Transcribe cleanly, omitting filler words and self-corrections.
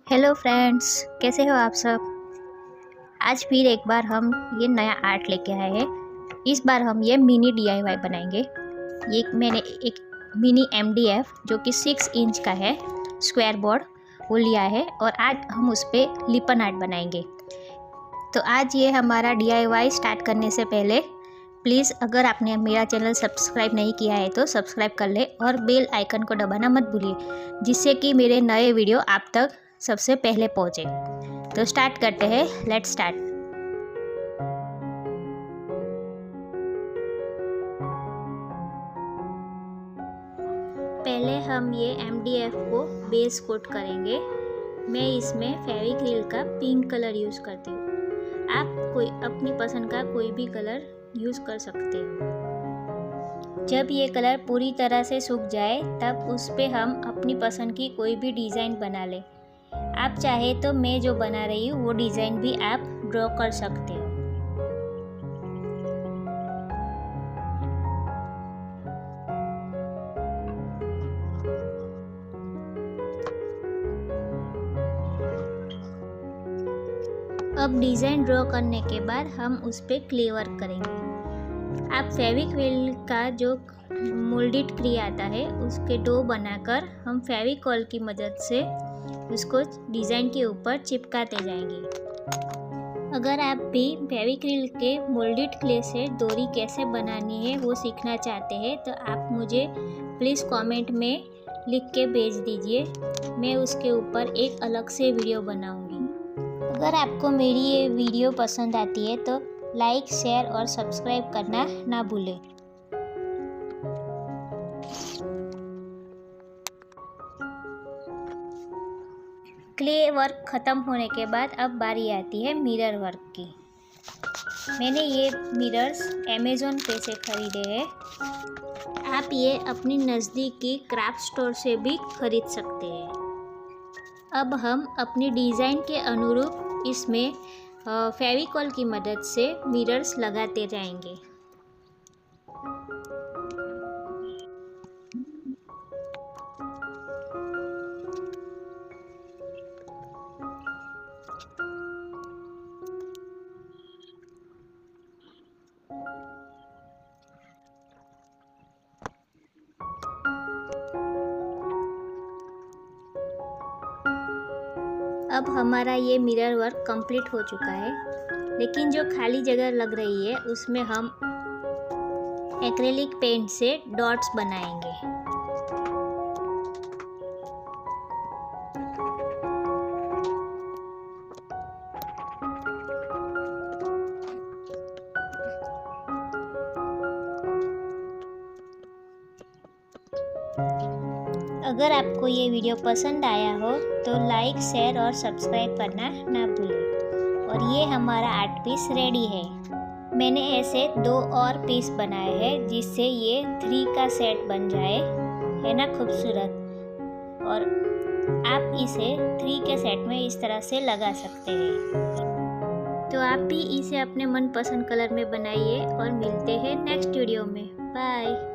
Hello friends, कैसे हो आप सब। आज फिर एक बार हम ये नया आर्ट लेके आए हैं। इस बार हम ये मिनी डीआईवाई बनाएंगे। ये मैंने एक मिनी एमडीएफ जो कि 6 इंच का है स्क्वायर बोर्ड वो लिया है और आज हम उस पर लिपन आर्ट बनाएंगे। तो आज ये हमारा डीआईवाई स्टार्ट करने से पहले प्लीज़ अगर आपने मेरा चैनल सब्सक्राइब नहीं किया है तो सब्सक्राइब कर ले और बेल आइकन को दबाना मत भूलिए, जिससे कि मेरे नए वीडियो आप तक सबसे पहले पहुंचे। तो स्टार्ट करते हैं, लेट्स स्टार्ट। पहले हम ये एमडीएफ को बेस कोट करेंगे। मैं इसमें फेविक्रिल का पिंक कलर यूज़ करती हूँ। आप कोई अपनी पसंद का कोई भी कलर यूज़ कर सकते हो। जब ये कलर पूरी तरह से सूख जाए तब उस पे हम अपनी पसंद की कोई भी डिज़ाइन बना लें। आप चाहे तो मैं जो बना रही हूँ वो डिज़ाइन भी आप ड्रॉ कर सकते हो। अब डिज़ाइन ड्रॉ करने के बाद हम उस पर क्ले वर्क करेंगे। आप फेविक्रिल का जो मोल्डेड क्ले आता है उसके डो बनाकर हम फेविकॉल की मदद से उसको डिज़ाइन के ऊपर चिपकाते जाएंगे। अगर आप भी फेविक्रिल के मोल्डेड क्ले से डोरी कैसे बनानी है वो सीखना चाहते हैं तो आप मुझे प्लीज़ कमेंट में लिख के भेज दीजिए। मैं उसके ऊपर एक अलग से वीडियो बनाऊंगी। अगर आपको मेरी ये वीडियो पसंद आती है तो लाइक, शेयर और सब्सक्राइब करना ना भूलें। क्ले वर्क ख़त्म होने के बाद अब बारी आती है मिरर वर्क की। मैंने ये मिरर्स अमेज़न पे से ख़रीदे हैं। आप ये अपनी नज़दीकी क्राफ्ट स्टोर से भी ख़रीद सकते हैं। अब हम अपनी डिज़ाइन के अनुरूप इसमें फेविकॉल की मदद से मिरर्स लगाते जाएंगे। अब हमारा ये मिरर वर्क कंप्लीट हो चुका है, लेकिन जो खाली जगह लग रही है उसमें हम एक्रेलिक पेंट से डॉट्स बनाएंगे। अगर आपको ये वीडियो पसंद आया हो तो लाइक, शेयर और सब्सक्राइब करना ना भूलें। और ये हमारा आर्ट पीस रेडी है। मैंने ऐसे 2 और पीस बनाए हैं जिससे ये 3 का सेट बन जाए, है ना खूबसूरत। और आप इसे 3 के सेट में इस तरह से लगा सकते हैं। तो आप भी इसे अपने मनपसंद कलर में बनाइए और मिलते हैं नेक्स्ट वीडियो में। बाय।